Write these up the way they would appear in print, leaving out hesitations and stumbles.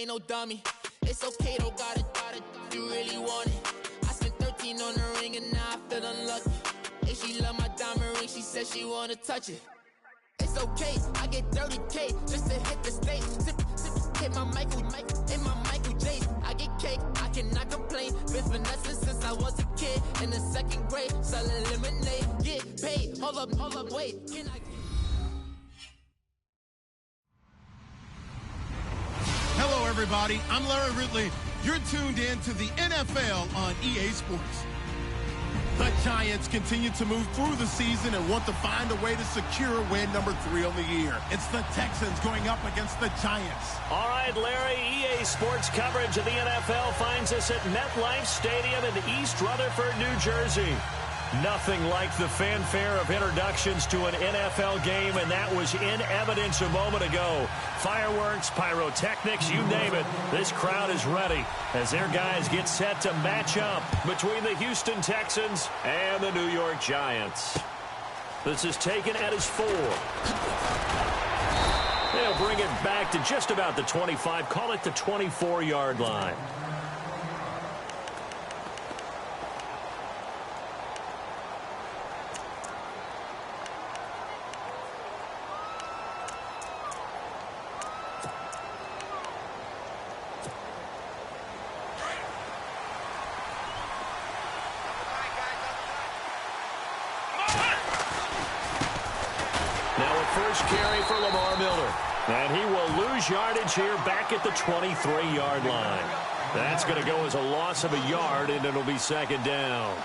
ain't no dummy. It's okay, though, got it, you really want it. I spent 13 on the ring and now I feel unlucky. And she love my diamond ring, she said she wanna touch it. It's okay, I get 30K just to hit the stage. Sip, hit my Michael, in my Michael J. I get cake, I cannot complain. Been finessing since I was a kid. In the second grade, selling lemonade. Get paid, hold up, wait. Can I... Hello, everybody. I'm Larry Ridley. You're tuned in to the NFL on EA Sports. The Giants continue to move through the season and want to find a way to secure win number 3 on the year. It's the Texans going up against the Giants. All right, Larry, EA Sports coverage of the NFL finds us at MetLife Stadium in East Rutherford, New Jersey. Nothing like the fanfare of introductions to an NFL game, and that was in evidence a moment ago. Fireworks, pyrotechnics, you name it. This crowd is ready as their guys get set to match up between the Houston Texans and the New York Giants. This is taken at his 4. They'll bring it back to just about the 25, call it the 24-yard line. First carry for Lamar Miller. And he will lose yardage here back at the 23-yard line. That's going to go as a loss of a yard, and it'll be second down.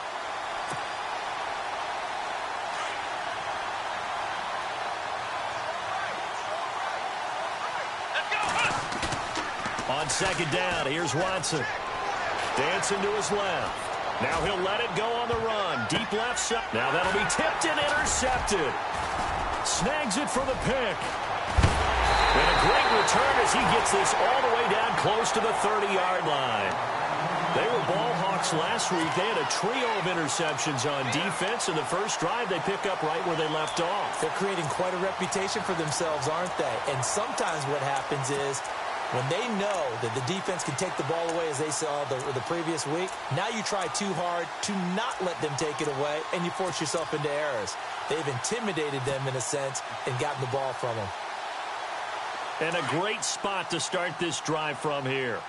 On second down, here's Watson. Dancing to his left. Now he'll let it go on the run. Deep left side. Now that'll be tipped and intercepted. Snags it for the pick. And a great return as he gets this all the way down close to the 30-yard line. They were ball hawks last week. They had a trio of interceptions on defense. In the first drive, they pick up right where they left off. They're creating quite a reputation for themselves, aren't they? And sometimes what happens is when they know that the defense can take the ball away, as they saw the previous week, now you try too hard to not let them take it away, and you force yourself into errors. They've intimidated them in a sense and gotten the ball from them. And a great spot to start this drive from here.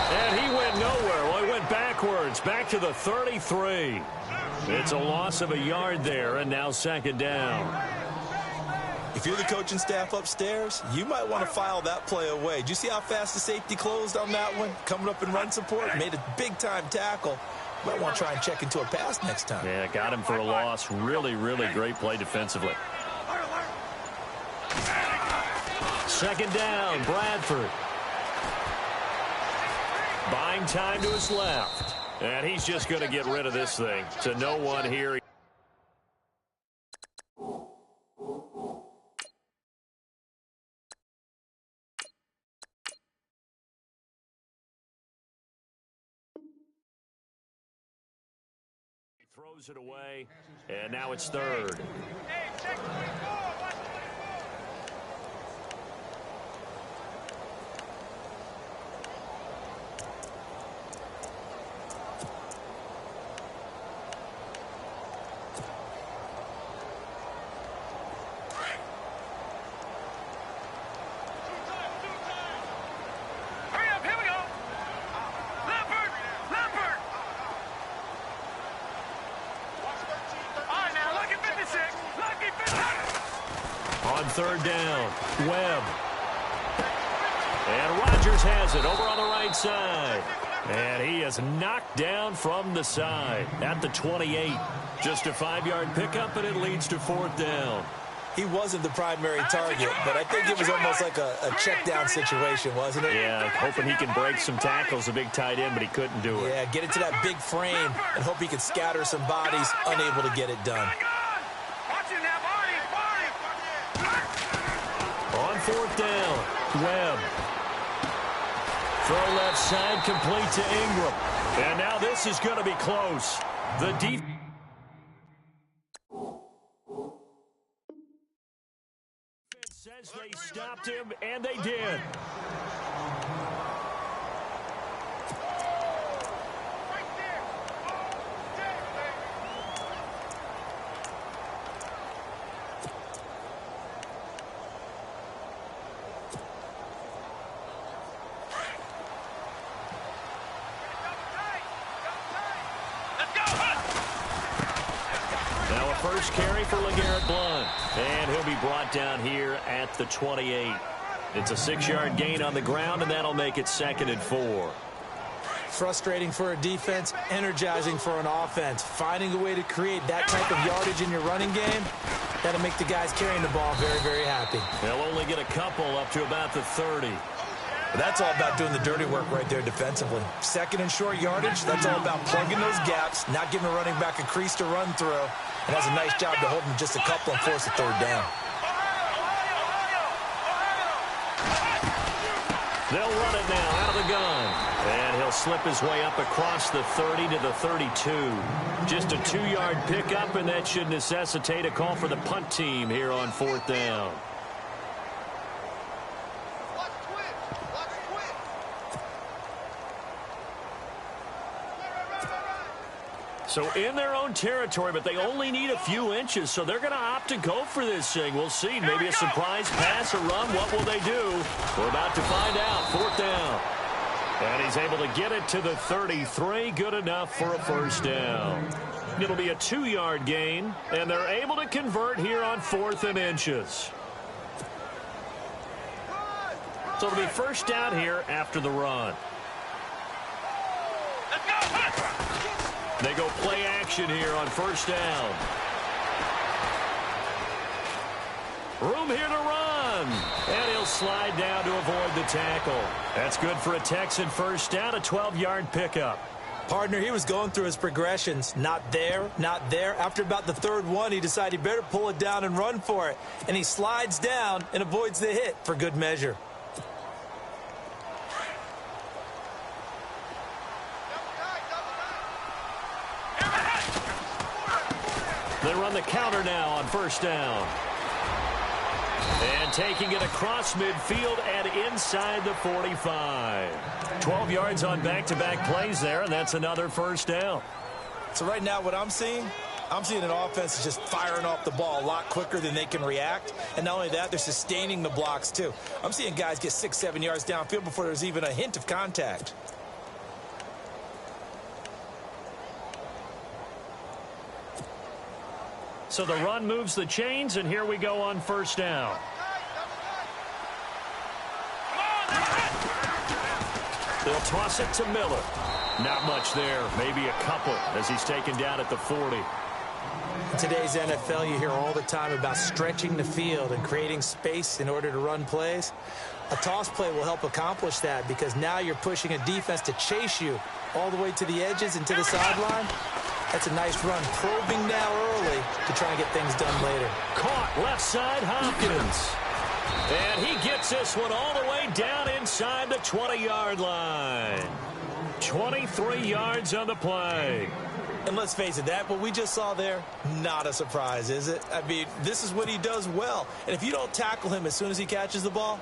And he went nowhere. Well, he went backwards, back to the 33. It's a loss of a yard there, and now second down. If you're the coaching staff upstairs, you might want to file that play away. Did you see how fast the safety closed on that one? Coming up in run support, made a big-time tackle. Might want to try and check into a pass next time. Yeah, got him for a loss. Really, really great play defensively. Second down, Bradford. Buying time to his left. And he's just going to get rid of this thing to no one here. He throws it away, and now it's third. On third down, Webb. And Rodgers has it over on the right side. And he is knocked down from the side at the 28. Just a 5-yard pickup, and it leads to fourth down. He wasn't the primary target, but I think it was almost like a check down situation, wasn't it? Yeah, hoping he can break some tackles, a big tight end, but he couldn't do it. Yeah, get it to that big frame and hope he could scatter some bodies, unable to get it done. On fourth down, Webb. Throw left side, complete to Ingram. And now this is going to be close. The defense. Says they stopped him, and they did. Now a first carry for LeGarrette Blount. And he'll be brought down here at the 28. It's a 6-yard gain on the ground, and that'll make it 2nd and 4. Frustrating for a defense, energizing for an offense. Finding a way to create that type of yardage in your running game, that'll make the guys carrying the ball very, very happy. They'll only get a couple up to about the 30. But that's all about doing the dirty work right there defensively. 2nd and short yardage, that's all about plugging those gaps, not giving a running back a crease to run through, and has a nice job to hold him just a couple and force a 3rd down. They'll run it now out of the gun. And he'll slip his way up across the 30 to the 32. Just a 2-yard pickup, and that should necessitate a call for the punt team here on 4th down. So in their own territory, but they only need a few inches, so they're going to opt to go for this thing. We'll see. Maybe a surprise pass or run. What will they do? We're about to find out. 4th down. And he's able to get it to the 33. Good enough for a 1st down. It'll be a 2-yard gain, and they're able to convert here on 4th and inches. So it'll be 1st down here after the run. They go play action here on 1st down. Room here to run. And he'll slide down to avoid the tackle. That's good for a Texan 1st down, a 12-yard pickup. Partner, he was going through his progressions. Not there, not there. After about the 3rd one, he decided he better pull it down and run for it. And he slides down and avoids the hit for good measure. They run the counter now on 1st down. And taking it across midfield and inside the 45. 12 yards on back-to-back plays there, and that's another 1st down. So right now what I'm seeing an offense is just firing off the ball a lot quicker than they can react. And not only that, they're sustaining the blocks too. I'm seeing guys get 6-7 yards downfield before there's even a hint of contact. So the run moves the chains, and here we go on 1st down. They'll toss it to Miller. Not much there, maybe a couple as he's taken down at the 40. In today's NFL, you hear all the time about stretching the field and creating space in order to run plays. A toss play will help accomplish that because now you're pushing a defense to chase you all the way to the edges and to the sideline. That's a nice run, probing now early to try and get things done later. Caught left side, Hopkins. And he gets this one all the way down inside the 20-yard line. 23 yards on the play. And let's face it, that what we just saw there, not a surprise, is it? I mean, this is what he does well. And if you don't tackle him as soon as he catches the ball,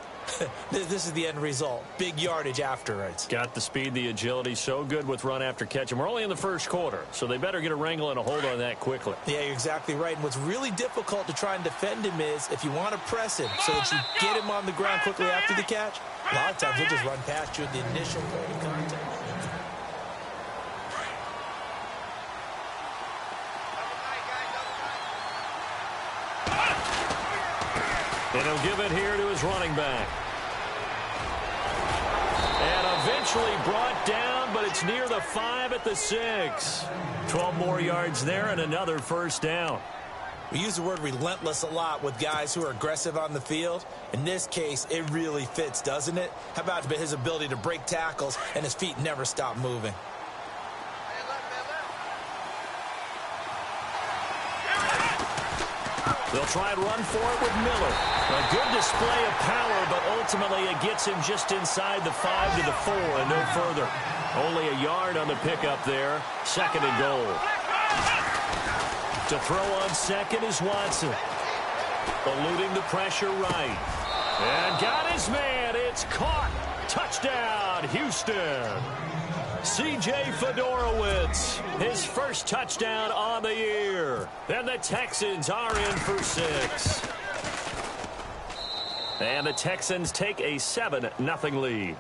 this is the end result. Big yardage afterwards. Got the speed, the agility, so good with run after catch. And we're only in the 1st quarter, so they better get a wrangle and a hold on that quickly. Yeah, you're exactly right. And what's really difficult to try and defend him is if you want to press him so that you get him on the ground quickly after the catch, a lot of times he'll just run past you at the initial point of contact. And he'll give it here to his running back. And eventually brought down, but it's near the 5 at the 6. 12 more yards there and another 1st down. We use the word relentless a lot with guys who are aggressive on the field. In this case, it really fits, doesn't it? How about his ability to break tackles and his feet never stop moving? They'll try and run for it with Miller. A good display of power, but ultimately it gets him just inside the 5 to the 4 and no further. Only a yard on the pickup there. 2nd and goal. To throw on 2nd is Watson. Eluding the pressure right. And got his man. It's caught. Touchdown, Houston. C.J. Fedorowicz, his first touchdown on the year. And the Texans are in for 6. And the Texans take a 7-0 lead.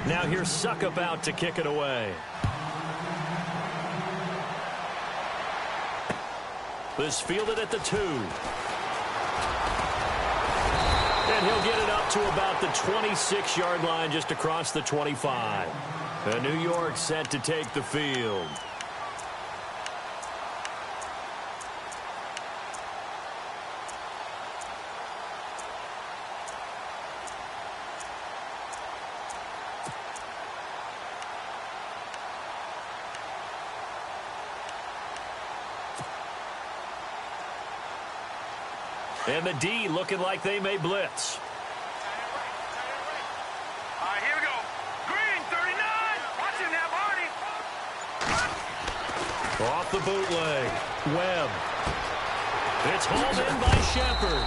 Now here's Suckup out to kick it away. This fielded at the 2. And he'll get it up to about the 26-yard line, just across the 25. And New York set to take the field. And the D looking like they may blitz. All right, here we go. Green, 39. Watch him now, Barney. Off the bootleg. Webb. It's hauled in by Shepard.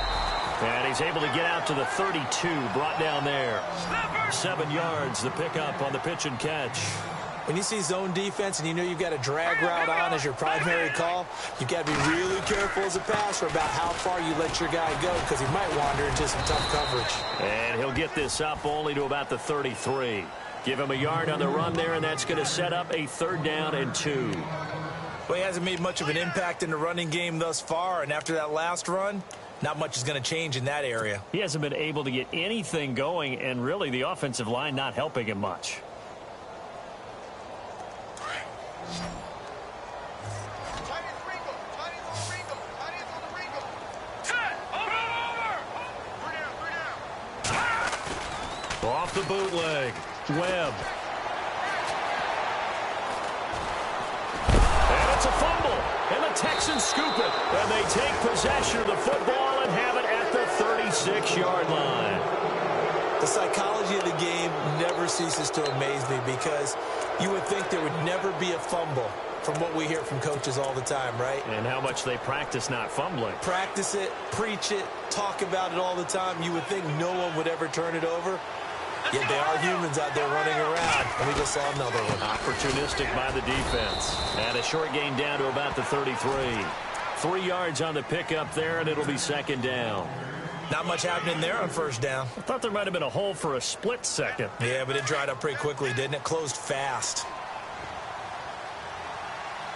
And he's able to get out to the 32. Brought down there. 7 yards, the pickup on the pitch and catch. When you see zone defense and you know you've got a drag route on as your primary call, you've got to be really careful as a passer about how far you let your guy go, because he might wander into some tough coverage. And he'll get this up only to about the 33. Give him a yard on the run there, and that's going to set up a 3rd down and 2. Well, he hasn't made much of an impact in the running game thus far, and after that last run, not much is going to change in that area. He hasn't been able to get anything going, and really the offensive line not helping him much. Off the bootleg. Webb. And it's a fumble. And the Texans scoop it. And they take possession of the football and have it at the 36-yard line. The psychology of the game never ceases to amaze me, because you would think there would never be a fumble from what we hear from coaches all the time, right? And how much they practice not fumbling. Practice it, preach it, talk about it all the time. You would think no one would ever turn it over. Yet they are humans out there running around, and we just saw another one. Opportunistic by the defense. And a short gain down to about the 33. 3 yards on the pickup there, and it'll be 2nd down. Not much happening there on 1st down. I thought there might have been a hole for a split second. Yeah, but it dried up pretty quickly, didn't it? Closed fast.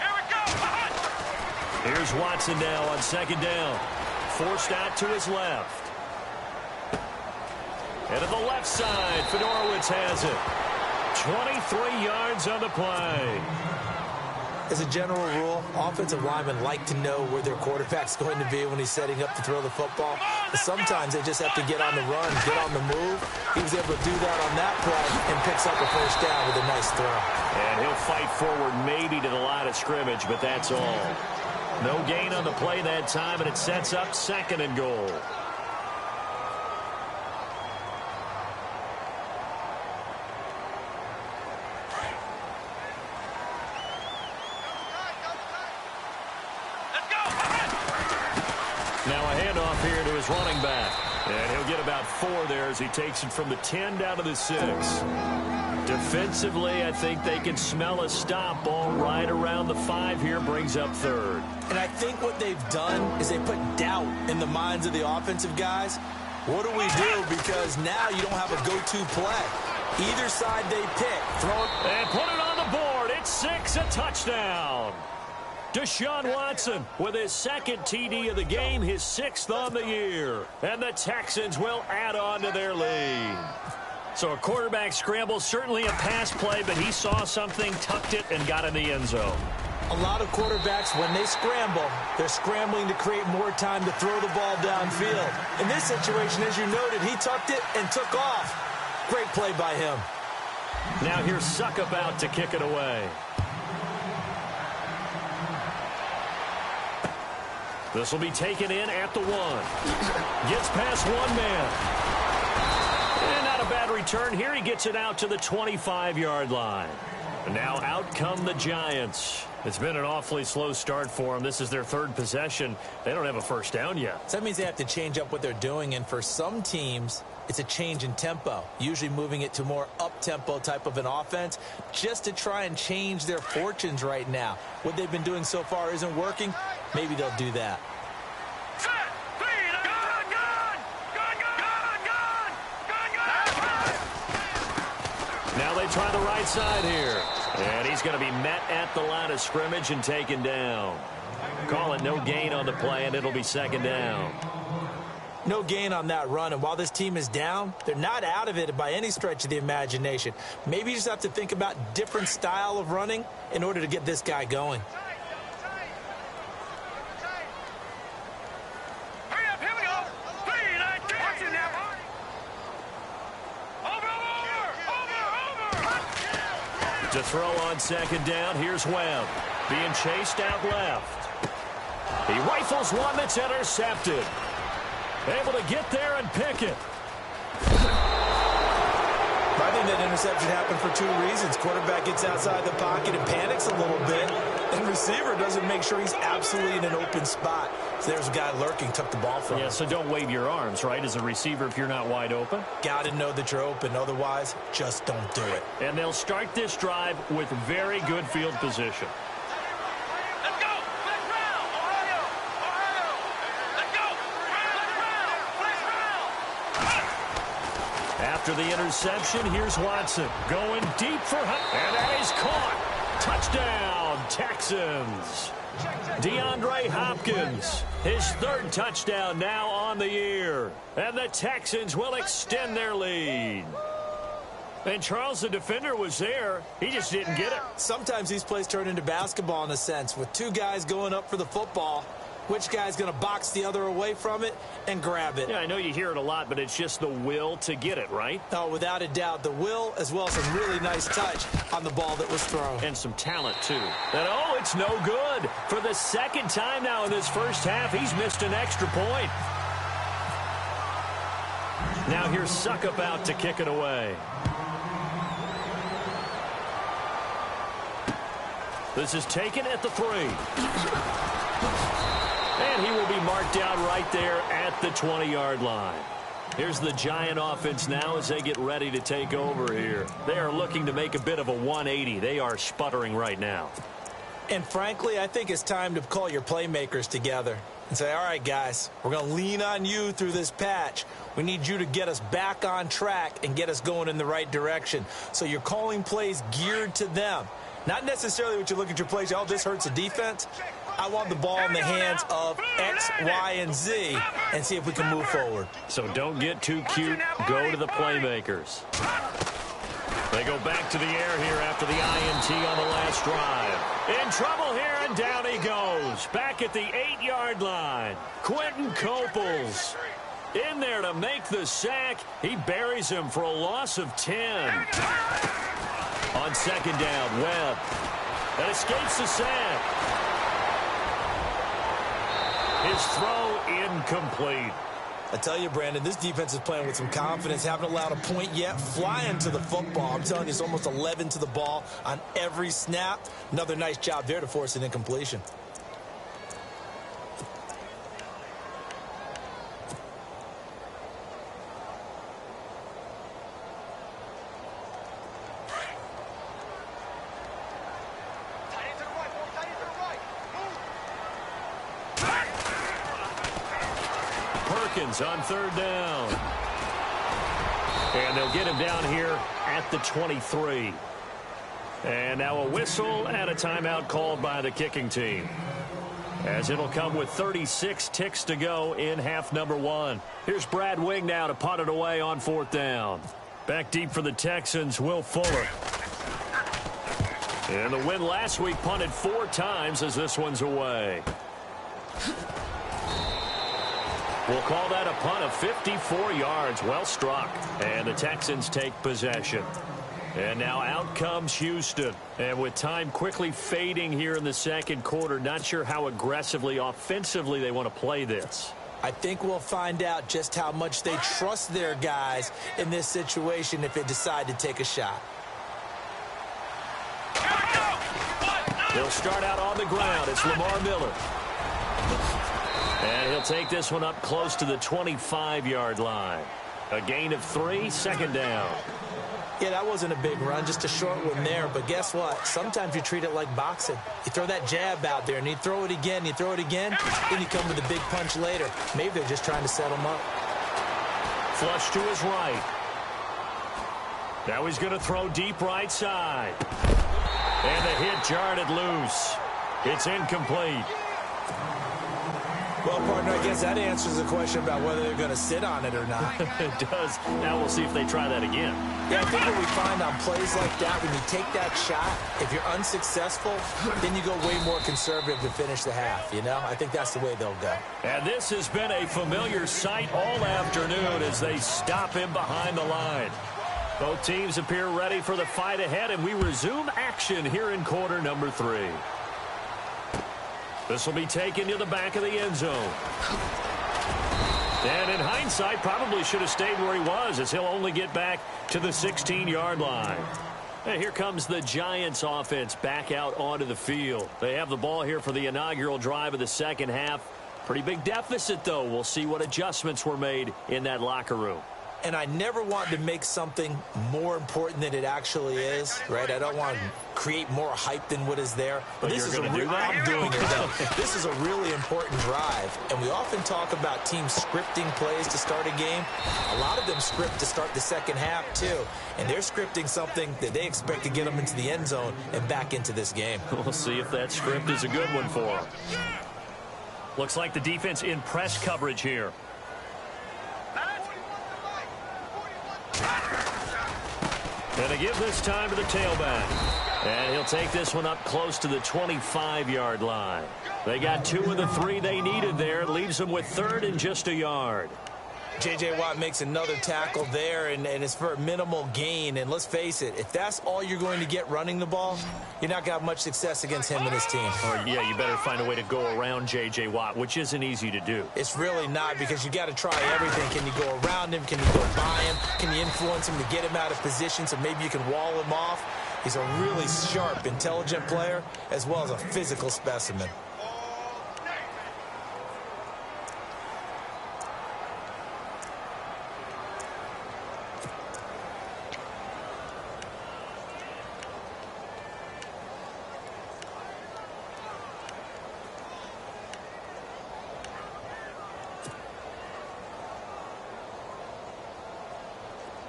Here we go. Here's Watson now on 2nd down. Forced out to his left. And to the left side, Fedorowicz has it. 23 yards on the play. As a general rule, offensive linemen like to know where their quarterback's going to be when he's setting up to throw the football. But sometimes they just have to get on the run, get on the move. He was able to do that on that play and picks up a 1st down with a nice throw. And he'll fight forward maybe to the line of scrimmage, but that's all. No gain on the play that time, and it sets up 2nd and goal. Now a handoff here to his running back. And he'll get about 4 there as he takes it from the 10 down to the 6. Defensively, I think they can smell a stop. Ball right around the 5 here, brings up 3rd. And I think what they've done is they put doubt in the minds of the offensive guys. What do we do? Because now you don't have a go-to play. Either side they pick. Throw it. And put it on the board. It's 6, a touchdown. Deshaun Watson with his 2nd TD of the game, his 6th on the year. And the Texans will add on to their lead. So a quarterback scramble, certainly a pass play, but he saw something, tucked it, and got in the end zone. A lot of quarterbacks, when they scramble, they're scrambling to create more time to throw the ball downfield. In this situation, as you noted, he tucked it and took off. Great play by him. Now here's Suckup out to kick it away. This will be taken in at the 1. Gets past 1 man. And not a bad return here. He gets it out to the 25-yard line. And now out come the Giants. It's been an awfully slow start for them. This is their third possession. They don't have a first down yet. So that means they have to change up what they're doing, and for some teams, it's a change in tempo, usually moving it to more up-tempo type of an offense just to try and change their fortunes right now. What they've been doing so far isn't working. Maybe they'll do that. Now they try the right side here. And he's going to be met at the line of scrimmage and taken down. Call it no gain on the play, and it'll be second down. No gain on that run, and while this team is down, they're not out of it by any stretch of the imagination. Maybe you just have to think about different style of running in order to get this guy going. To throw on second down, here's Webb. Being chased out left. He rifles one that's intercepted. Able to get there and pick it. I think that interception happened for two reasons. Quarterback gets outside the pocket and panics a little bit, and receiver doesn't make sure he's absolutely in an open spot. So there's a guy lurking, took the ball from him. Yeah, so don't wave your arms, right, as a receiver if you're not wide open. Got to know that you're open. Otherwise, just don't do it. And they'll start this drive with very good field position. Let's go! Let's round! Ohio! Ohio! Let's go! Let's round! After the interception, here's Watson going deep for Hunt. And that is caught. Touchdown, Texans. DeAndre Hopkins, his third touchdown now on the year. And the Texans will extend their lead. And Charles, the defender, was there. He just didn't get it. Sometimes these plays turn into basketball in a sense. With two guys going up for the football, which guy's going to box the other away from it and grab it? Yeah, I know you hear it a lot, but it's just the will to get it, right? Oh, without a doubt, the will as well as some really nice touch on the ball that was thrown. And some talent, too. And, oh, it's no good. For the second time now in this first half, he's missed an extra point. Now here's Suckup out to kick it away. This is taken at the 3. And he will be marked down right there at the 20-yard line. Here's the Giant offense now as they get ready to take over here. They are looking to make a bit of a 180. They are sputtering right now. And frankly, I think it's time to call your playmakers together and say, all right, guys, we're going to lean on you through this patch. We need you to get us back on track and get us going in the right direction. So you're calling plays geared to them. Not necessarily what you look at your plays, oh, this hurts the defense. I want the ball in the hands of X, Y, and Z and see if we can move forward. So don't get too cute. Go to the playmakers. They go back to the air here after the INT on the last drive. In trouble here, and down he goes. Back at the 8-yard line. Quentin Coples in there to make the sack. He buries him for a loss of 10. On second down, Webb. That escapes the sack. His throw incomplete. I tell you, Brandon, this defense is playing with some confidence. Haven't allowed a point yet. Flying to the football. I'm telling you, it's almost 11 to the ball on every snap. Another nice job there to force an incompletion. On third down. And they'll get him down here at the 23. And now a whistle and a timeout called by the kicking team, as it'll come with 36 ticks to go in half number 1. Here's Brad Wing now to punt it away on fourth down. Back deep for the Texans, Will Fuller. And the win last week punted 4 times as this one's away. We'll call that a punt of 54 yards. Well struck. And the Texans take possession. And now out comes Houston. And with time quickly fading here in the second quarter, not sure how aggressively, offensively they want to play this. I think we'll find out just how much they trust their guys in this situation if they decide to take a shot. He'll start out on the ground. It's Lamar Miller. And he'll take this one up close to the 25-yard line. A gain of 3, second down. Yeah, that wasn't a big run, just a short one there. But guess what? Sometimes you treat it like boxing. You throw that jab out there, and you throw it again, then you come with a big punch later. Maybe they're just trying to set him up. Flush to his right. Now he's going to throw deep right side. And the hit jarred it loose. It's incomplete. Well, partner, I guess that answers the question about whether they're going to sit on it or not. It does. Now we'll see if they try that again. Yeah, I think what we find on plays like that, when you take that shot, if you're unsuccessful, then you go way more conservative to finish the half, you know? I think that's the way they'll go. And this has been a familiar sight all afternoon as they stop him behind the line. Both teams appear ready for the fight ahead, and we resume action here in quarter number 3. This will be taken to the back of the end zone. And in hindsight, probably should have stayed where he was, as he'll only get back to the 16-yard line. And here comes the Giants offense back out onto the field. They have the ball here for the inaugural drive of the second half. Pretty big deficit, though. We'll see what adjustments were made in that locker room. And I never want to make something more important than it actually is, right? I don't want to create more hype than what is there. But this is I'm doing it, though. This is a really important drive. And we often talk about teams scripting plays to start a game. A lot of them script to start the second half, too. And they're scripting something that they expect to get them into the end zone and back into this game. We'll see if that script is a good one for them. Looks like the defense in press coverage here. And they give this time to the tailback. And he'll take this one up close to the 25-yard line. They got 2 of the 3 they needed there. It leaves them with 3rd and just a yard. J.J. Watt makes another tackle there, and it's for a minimal gain. And let's face it, if that's all you're going to get running the ball, you're not going to have much success against him and his team. Oh, yeah, you better find a way to go around J.J. Watt, which isn't easy to do. It's really not, because you got to try everything. Can you go around him? Can you go by him? Can you influence him to get him out of position so maybe you can wall him off? He's a really sharp, intelligent player, as well as a physical specimen.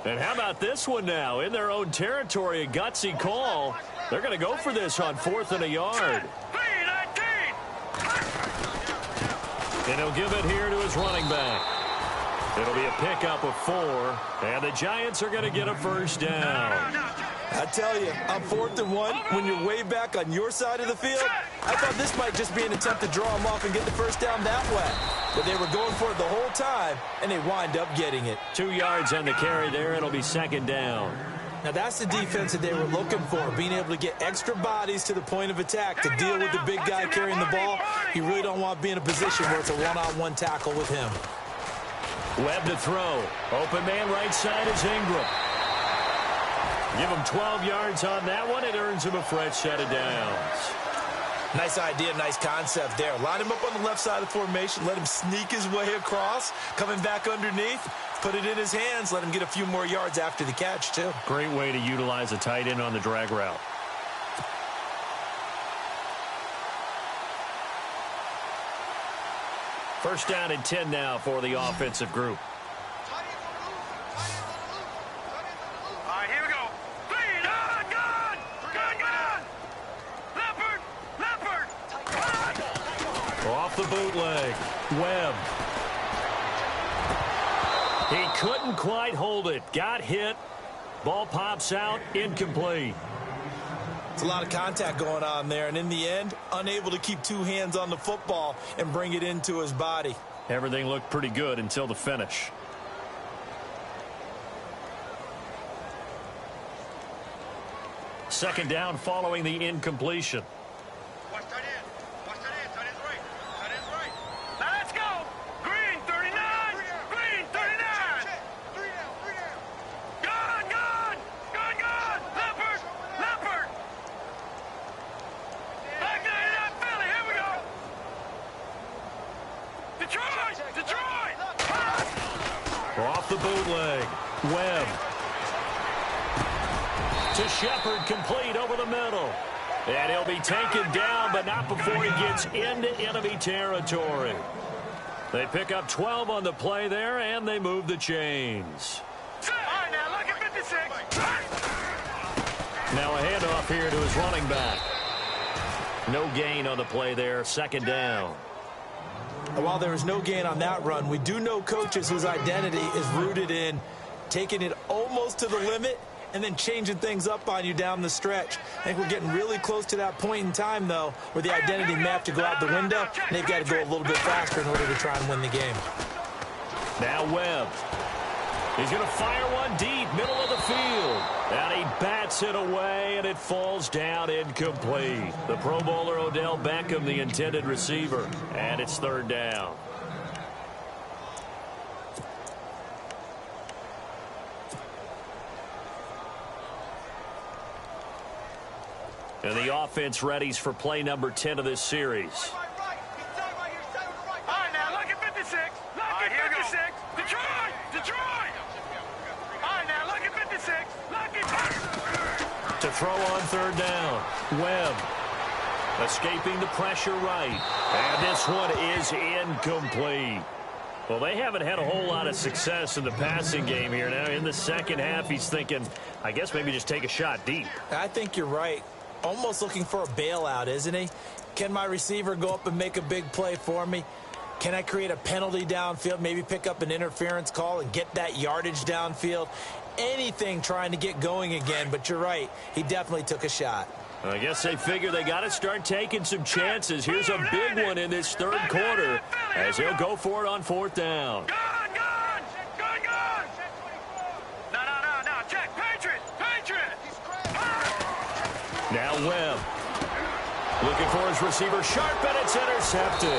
And how about this one now? In their own territory, a gutsy call. They're going to go for this on 4th and a yard. And he'll give it here to his running back. It'll be a pickup of 4. And the Giants are going to get a first down. I tell you, on 4th and 1, when you're way back on your side of the field, I thought this might just be an attempt to draw him off and get the first down that way. But they were going for it the whole time, and they wind up getting it. 2 yards on the carry there. It'll be 2nd down. Now, that's the defense that they were looking for, being able to get extra bodies to the point of attack to deal with the big guy carrying the ball. You really don't want to be in a position where it's a one-on-one tackle with him. Webb to throw. Open man right side is Ingram. Give him 12 yards on that one. It earns him a fresh set of downs. Nice idea, nice concept there. Line him up on the left side of the formation. Let him sneak his way across. Coming back underneath. Put it in his hands. Let him get a few more yards after the catch, too. Great way to utilize a tight end on the drag route. First down and 10 now for the offensive group. Off the bootleg, Webb. He couldn't quite hold it. Got hit. Ball pops out. Incomplete. It's a lot of contact going on there, and in the end, unable to keep 2 hands on the football and bring it into his body. Everything looked pretty good until the finish. Second down following the incompletion. the bootleg. Webb. To Shepard, complete over the middle. And he'll be taken down, but not before he gets into enemy territory. They pick up 12 on the play there, and they move the chains. All right, now look at 56. Now a handoff here to his running back. No gain on the play there, second down. While there is no gain on that run, we do know coaches whose identity is rooted in taking it almost to the limit and then changing things up on you down the stretch. I think we're getting really close to that point in time, though, where the identity may have to go out the window, and they've got to go a little bit faster in order to try and win the game. Now Webb. He's going to fire one deep, middle of the field. And he bats it away, and it falls down incomplete. The Pro Bowler Odell Beckham, the intended receiver. And it's third down. And the offense readies for play number 10 of this series. All right, now look at 56. Look at 56. Detroit! Detroit! All right, now look at 56. Look at... To throw on third down. Webb. Escaping the pressure right. And this one is incomplete. Well, they haven't had a whole lot of success in the passing game here. Now, in the second half, he's thinking, I guess maybe just take a shot deep. I think you're right. Almost looking for a bailout, isn't he? Can my receiver go up and make a big play for me? Can I create a penalty downfield, maybe pick up an interference call and get that yardage downfield? Anything trying to get going again, but you're right. He definitely took a shot. I guess they figure they got to start taking some chances. Here's a big one in this third quarter as he'll go for it on fourth down. Gone! No, check. Patriot! Now Webb. Looking for his receiver. Sharp, and it's intercepted.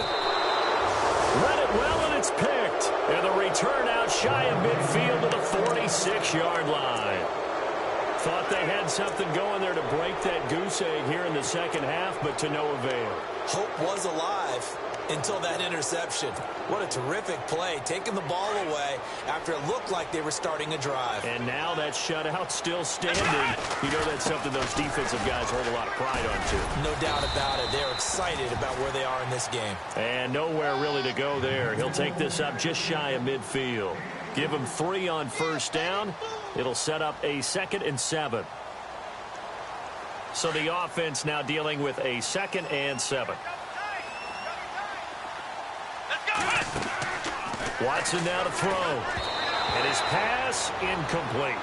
Read it well, and it's picked. And the return out shy of midfield to the 46-yard line. Thought they had something going there to break that goose egg here in the second half, but to no avail. Hope was alive until that interception. What a terrific play, taking the ball away after it looked like they were starting a drive. And now that shutout still standing. You know that's something those defensive guys hold a lot of pride on, too. No doubt about it. They're excited about where they are in this game. And nowhere really to go there. He'll take this up just shy of midfield. Give him 3 on first down. It'll set up a 2nd and 7. So the offense now dealing with a 2nd and 7. Watson now to throw. And his pass incomplete.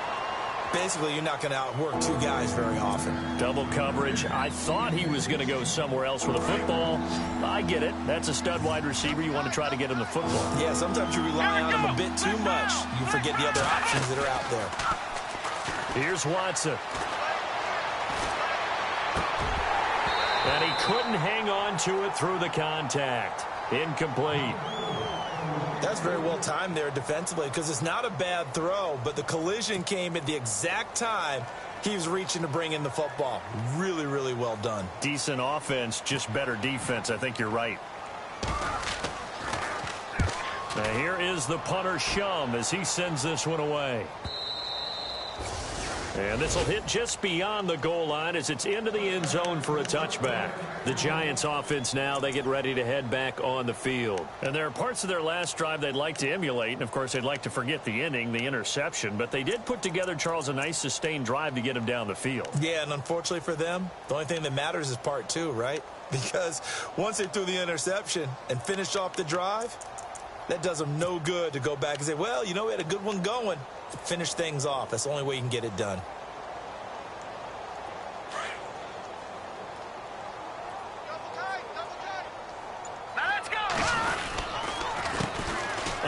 Basically, you're not going to outwork two guys very often. Double coverage. I thought he was going to go somewhere else with the football. I get it. That's a stud wide receiver. You want to try to get him the football. Yeah, sometimes you rely on him a bit too much. You forget the other options that are out there. Here's Watson. And he couldn't hang on to it through the contact. Incomplete. That's very well timed there defensively because it's not a bad throw, but the collision came at the exact time he was reaching to bring in the football. Really, really well done. Decent offense, just better defense. I think you're right. Now here is the punter Shum as he sends this one away. And this will hit just beyond the goal line as it's into the end zone for a touchback. The Giants offense now, they get ready to head back on the field. And there are parts of their last drive they'd like to emulate. And, of course, they'd like to forget the inning, the interception. But they did put together, Charles, a nice sustained drive to get him down the field. Yeah, and unfortunately for them, the only thing that matters is part 2, right? Because once they threw the interception and finished off the drive, that does them no good to go back and say, well, you know, we had a good one going. Finish things off. That's the only way you can get it done.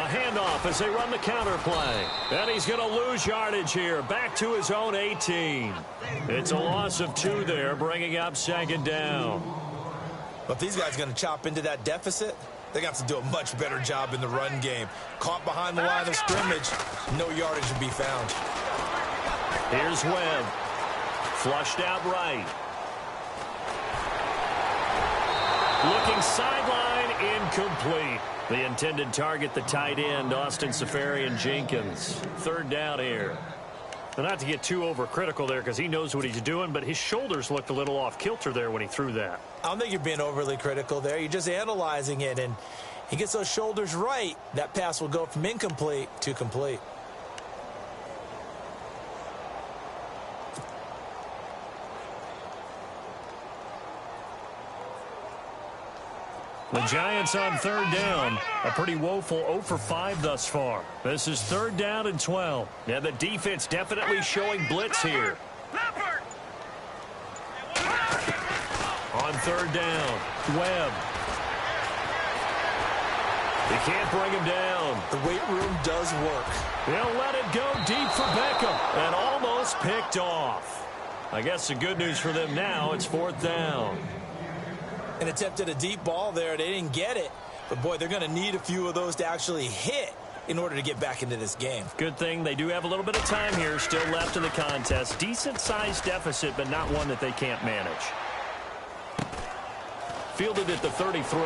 Handoff as they run the counter play. And he's going to lose yardage here. Back to his own 18. It's a loss of 2 there, bringing up 2nd down. But if these guys are going to chop into that deficit, they got to do a much better job in the run game. Caught behind the line of scrimmage, no yardage to be found. Here's Webb. Flushed out right. Looking sideline incomplete. The intended target, the tight end, Austin Seferian-Jenkins. Third down here. But not to get too overcritical there because he knows what he's doing, but his shoulders looked a little off kilter there when he threw that. I don't think you're being overly critical there. You're just analyzing it, and he gets those shoulders right. That pass will go from incomplete to complete. The Giants on third down. A pretty woeful 0 for 5 thus far. This is third down and 12. Now the defense definitely showing blitz here. On third down, Webb. They can't bring him down. The weight room does work. They'll let it go deep for Beckham and almost picked off. I guess the good news for them now, it's fourth down. And attempted a deep ball there. They didn't get it. But, boy, they're going to need a few of those to actually hit in order to get back into this game. Good thing they do have a little bit of time here still left in the contest. Decent-sized deficit, but not one that they can't manage. Fielded at the 33.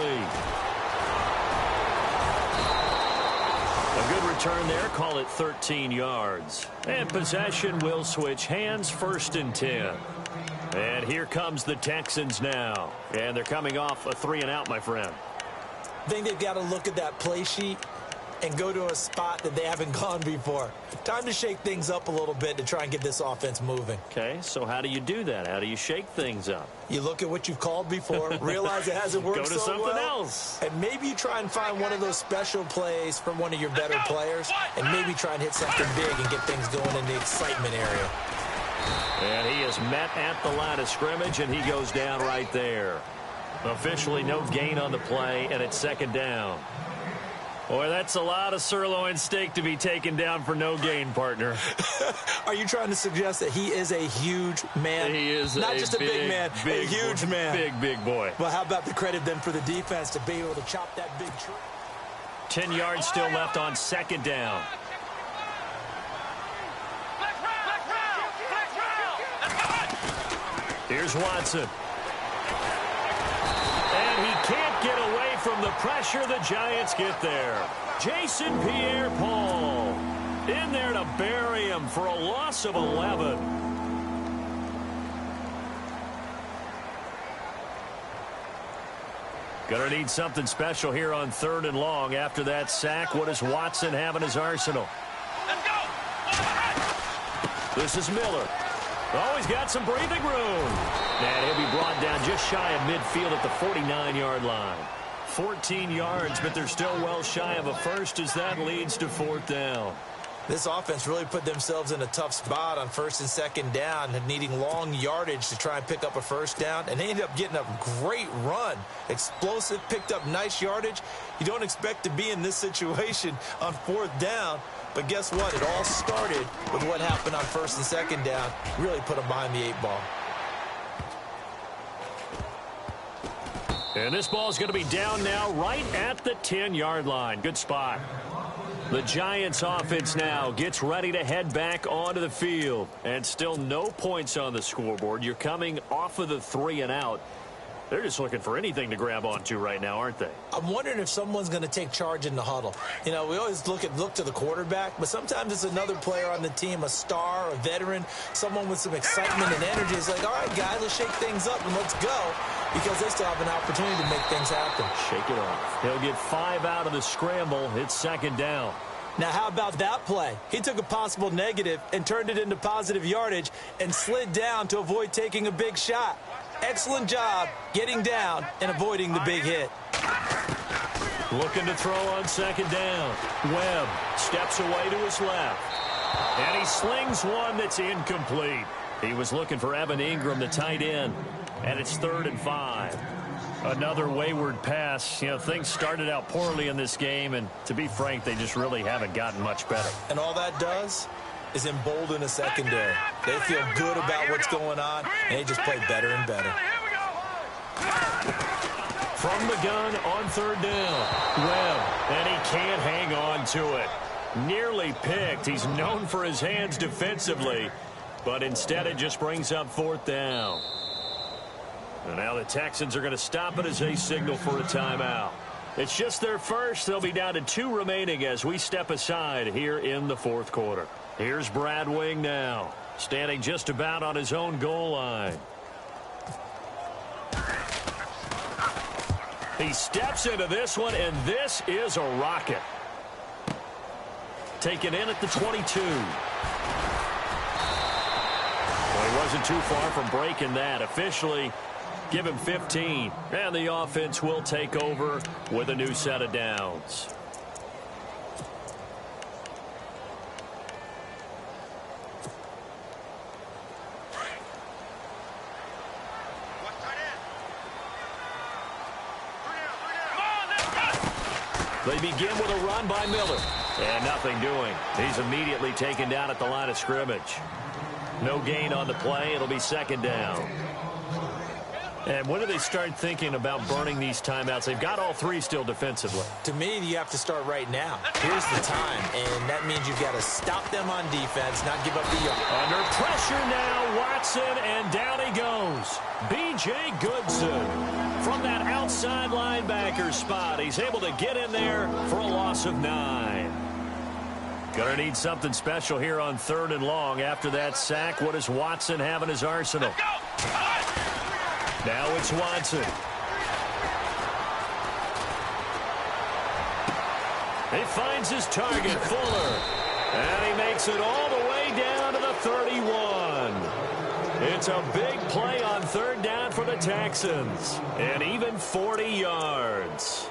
A good return there. Call it 13 yards. And possession will switch hands, first and 10. And here comes the Texans now. And they're coming off a 3-and-out, my friend. I think they've got to look at that play sheet and go to a spot that they haven't gone before. Time to shake things up a little bit to try and get this offense moving. Okay, so how do you do that? How do you shake things up? You look at what you've called before, realize it hasn't worked go to so something well, else. and maybe you try and find one of those special plays from one of your better players, and maybe try and hit something big and get things going in the excitement area. And he is met at the line of scrimmage, and he goes down right there. Officially no gain on the play, and it's second down. Boy, that's a lot of sirloin steak to be taken down for no gain, partner. Are you trying to suggest that he is a huge man? He is not just a big man, a huge man. Big boy. Well, how about the credit then for the defense to be able to chop that big tree? 10 yards still left on second down. Here's Watson. And he can't get away from the pressure. The Giants get there. Jason Pierre-Paul in there to bury him for a loss of 11. Gonna need something special here on third and long. After that sack, what does Watson have in his arsenal? This is Miller. Oh, he's got some breathing room. And he'll be brought down just shy of midfield at the 49-yard line. 14 yards, but they're still well shy of a first as that leads to fourth down. This offense really put themselves in a tough spot on first and second down, needing long yardage to try and pick up a first down, and they ended up getting a great run. Explosive, picked up nice yardage. You don't expect to be in this situation on fourth down, but guess what? It all started with what happened on first and second down. Really put them behind the 8 ball. And this ball is going to be down now right at the 10-yard line. Good spot. The Giants offense now gets ready to head back onto the field. And still no points on the scoreboard. You're coming off of the 3-and-out. They're just looking for anything to grab onto right now, aren't they? I'm wondering if someone's going to take charge in the huddle. You know, we always look to the quarterback, but sometimes it's another player on the team, a star, a veteran, someone with some excitement and energy. It's like, all right, guys, let's shake things up and let's go, because they still have an opportunity to make things happen. Shake it off. He'll get 5 out of the scramble. It's second down. Now, how about that play? He took a possible negative and turned it into positive yardage and slid down to avoid taking a big shot. Excellent job getting down and avoiding the big hit. Looking to throw on second down. Webb steps away to his left. And he slings one that's incomplete. He was looking for Evan Ingram, the tight end. And it's 3rd and 5. Another wayward pass. You know, things started out poorly in this game, and to be frank, they just really haven't gotten much better. And all that does is embolden a secondary. They feel good about what's going on, and they just play better and better. From the gun on 3rd down. Webb, and he can't hang on to it. Nearly picked. He's known for his hands defensively, but instead it just brings up 4th down. And now the Texans are going to stop it as they signal for a timeout. It's just their first. They'll be down to 2 remaining as we step aside here in the fourth quarter. Here's Brad Wing now, standing just about on his own goal line. He steps into this one, and this is a rocket. Taken in at the 22. Well, he wasn't too far from breaking that. Officially, give him 15. And the offense will take over with a new set of downs. They begin with a run by Miller. And nothing doing. He's immediately taken down at the line of scrimmage. No gain on the play. It'll be second down. And when do they start thinking about burning these timeouts? They've got all 3 still defensively. To me, you have to start right now. Here's the time, and that means you've got to stop them on defense, not give up the yard. Under pressure now, Watson, and down he goes. B.J. Goodson from that outside linebacker spot. He's able to get in there for a loss of 9. Gonna need something special here on 3rd and long. After that sack, what does Watson have in his arsenal? Now it's Watson. He finds his target, Fuller. And he makes it all the way down to the 31. It's a big play on 3rd down for the Texans. And even 40 yards.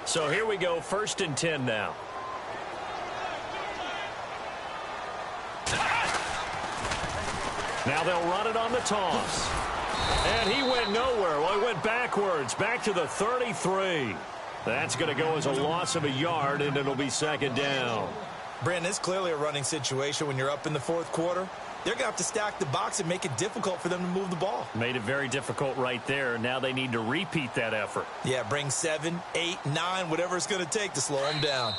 So here we go, 1st and 10 now. Now they'll run it on the toss. And he went nowhere. Well, he went backwards, back to the 33. That's going to go as a loss of a yard, and it'll be second down. Brandon, it's clearly a running situation when you're up in the 4th quarter. They're going to have to stack the box and make it difficult for them to move the ball. Made it very difficult right there. Now they need to repeat that effort. Yeah, bring 7, 8, 9, whatever it's going to take to slow them down.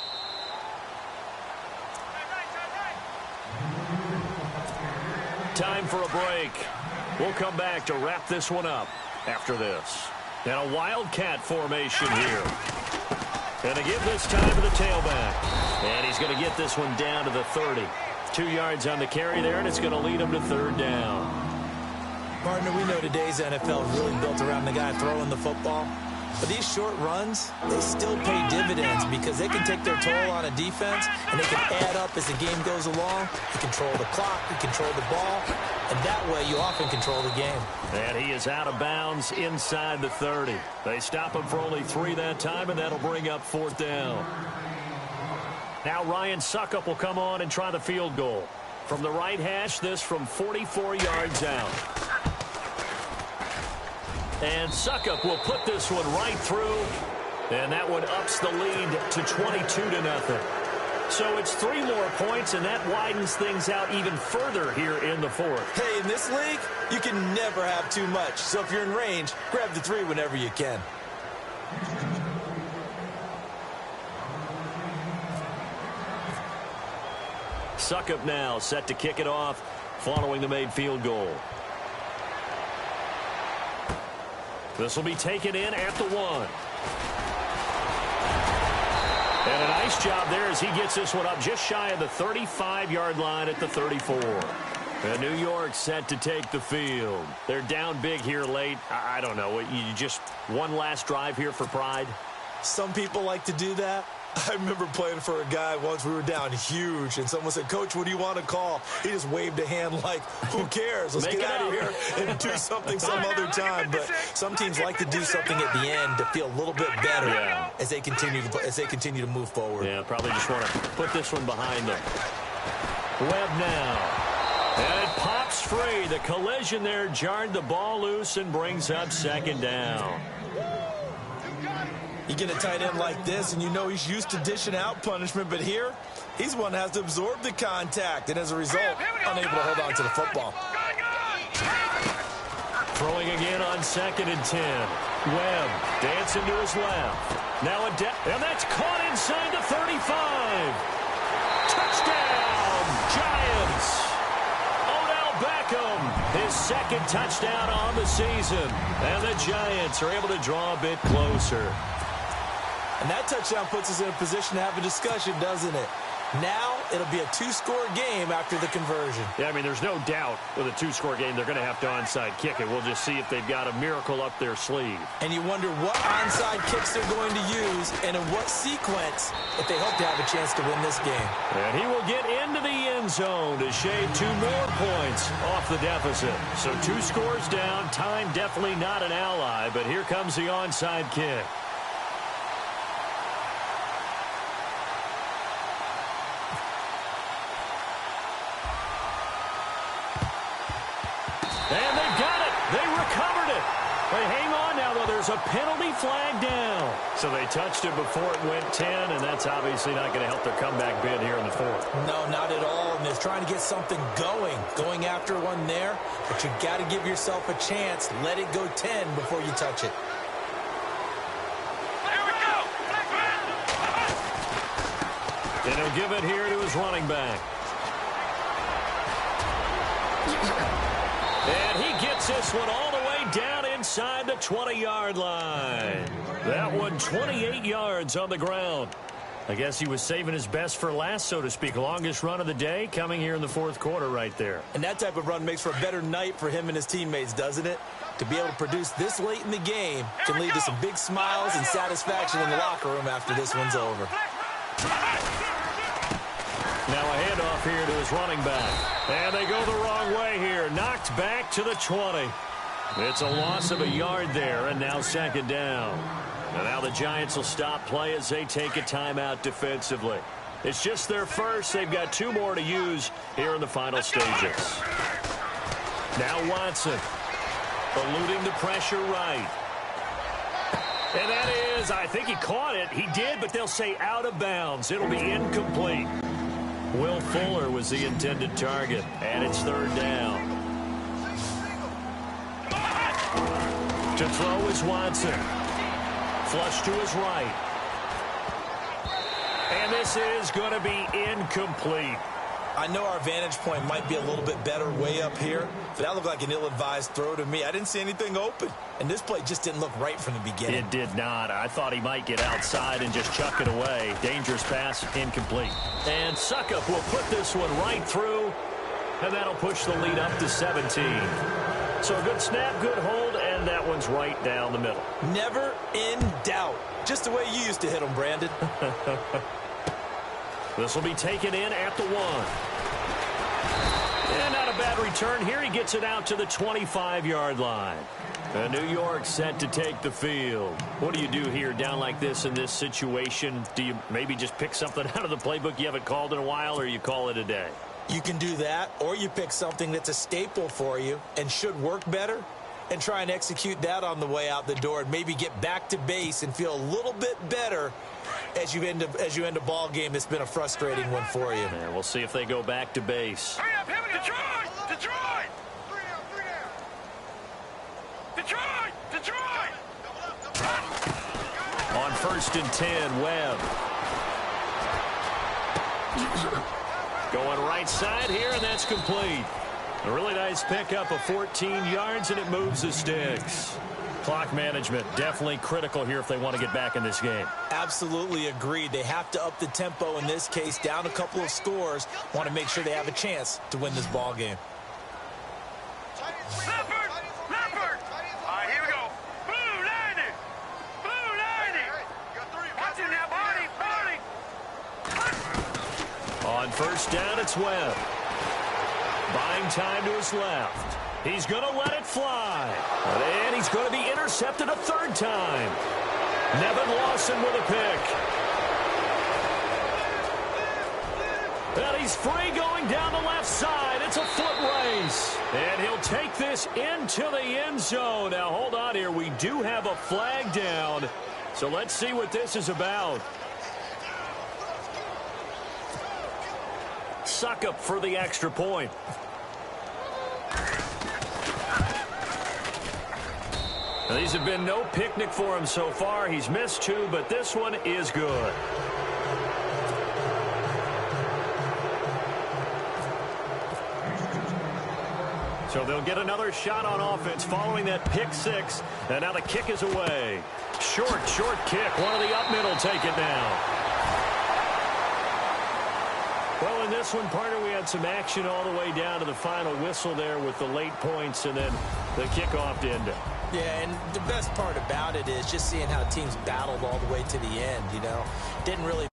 Time for a break. We'll come back to wrap this one up after this. And a wildcat formation here. And to give this time to the tailback. And he's going to get this one down to the 30. 2 yards on the carry there, and it's going to lead him to 3rd down. Partner, we know today's NFL is really built around the guy throwing the football. But these short runs, they still pay dividends because they can take their toll on a defense, and they can add up as the game goes along. You control the clock, you control the ball, and that way you often control the game. And he is out of bounds inside the 30. They stop him for only 3 that time, and that'll bring up 4th down. Now Ryan Suckup will come on and try the field goal. From the right hash, this from 44 yards out. And Suckup will put this one right through. And that one ups the lead to 22-0. So it's 3 more points, and that widens things out even further here in the 4th. Hey, in this league, you can never have too much. So if you're in range, grab the 3 whenever you can. Suckup now set to kick it off following the made field goal. This will be taken in at the 1. And a nice job there as he gets this one up just shy of the 35-yard line at the 34. And New York set to take the field. They're down big here late. I don't know. You just one last drive here for pride? Some people like to do that. I remember playing for a guy once. We were down huge, and someone said, "Coach, what do you want to call?" He just waved a hand like, who cares? Let's get out of here and do something some other time. But some teams like to do something at the end to feel a little bit better as they continue to move forward. Yeah, probably just want to put this one behind them. Webb now. And it pops free. The collision there jarred the ball loose and brings up second down. You get a tight end like this, and you know he's used to dishing out punishment, but here, he's one that has to absorb the contact, and as a result, unable to hold on to the football. Throwing again on 2nd and 10. Webb dancing to his left. Now and that's caught inside the 35. Touchdown, Giants! Odell Beckham, his second touchdown on the season. And the Giants are able to draw a bit closer. And that touchdown puts us in a position to have a discussion, doesn't it? Now it'll be a two-score game after the conversion. Yeah, I mean, there's no doubt with a two-score game they're going to have to onside kick it. We'll just see if they've got a miracle up their sleeve. And you wonder what onside kicks they're going to use and in what sequence if they hope to have a chance to win this game. And he will get into the end zone to shave 2 more points off the deficit. So 2 scores down. Time definitely not an ally, but here comes the onside kick. And they've got it. They recovered it. They hang on now, though. There's a penalty flag down. So they touched it before it went 10, and that's obviously not going to help their comeback bid here in the fourth. No, not at all. And they're trying to get something going after one there. But you got to give yourself a chance. Let it go 10 before you touch it. Here we go. And he'll give it here to his running back. And he gets this one all the way down inside the 20-yard line. That one 28 yards on the ground. I guess he was saving his best for last, so to speak. Longest run of the day coming here in the fourth quarter right there. And that type of run makes for a better night for him and his teammates, doesn't it? To be able to produce this late in the game can lead to some big smiles and satisfaction in the locker room after this one's over. Now a handoff here to his running back. And they go the wrong way here. Knocked back to the 20. It's a loss of a yard there, and now second down. And now the Giants will stop play as they take a timeout defensively. It's just their first. They've got 2 more to use here in the final stages. Now Watson, eluding the pressure right. And that is, I think he caught it. He did, but they'll say out of bounds. It'll be incomplete. Will Fuller was the intended target, and it's third down. To throw is Watson. Flush to his right. And this is going to be incomplete. I know our vantage point might be a little bit better way up here, but that looked like an ill-advised throw to me. I didn't see anything open, and this play just didn't look right from the beginning. It did not. I thought he might get outside and just chuck it away. Dangerous pass, incomplete. And Suckup will put this one right through, and that'll push the lead up to 17. So a good snap, good hold, and that one's right down the middle. Never in doubt. Just the way you used to hit them, Brandon. This will be taken in at the 1. And not a bad return here. He gets it out to the 25-yard line. And New York set to take the field. What do you do here down like this in this situation? Do you maybe just pick something out of the playbook you haven't called in a while, or you call it a day? You can do that, or you pick something that's a staple for you and should work better and try and execute that on the way out the door and maybe get back to base and feel a little bit better as you end a ball game that's been a frustrating one for you. Yeah, we'll see if they go back to base. Hurry up, here we go. Detroit! Detroit! Detroit! Detroit! On 1st and 10, Webb. Going right side here, and that's complete. A really nice pickup of 14 yards, and it moves the sticks. Clock management definitely critical here if they want to get back in this game. Absolutely agreed. They have to up the tempo in this case, down a couple of scores. Want to make sure they have a chance to win this ball game. Leopard! Leopard! All right, here we go. Blue 90! Blue 90! Watch it now, Barney! Barney! On 1st down, it's Webb. Buying time to his left. He's going to let it fly. And he's going to be intercepted a 3rd time. Nevin Lawson with a pick. And he's free going down the left side. It's a foot race. And he'll take this into the end zone. Now, hold on here. We do have a flag down. So let's see what this is about. Suckup for the extra point. Now, these have been no picnic for him so far. He's missed 2, but this one is good. So they'll get another shot on offense following that pick six. And now the kick is away. Short kick. One of the up middle take it down. Well, in this one, partner, we had some action all the way down to the final whistle there with the late points and then the kickoff to end it. Yeah, and the best part about it is just seeing how teams battled all the way to the end, you know. Didn't really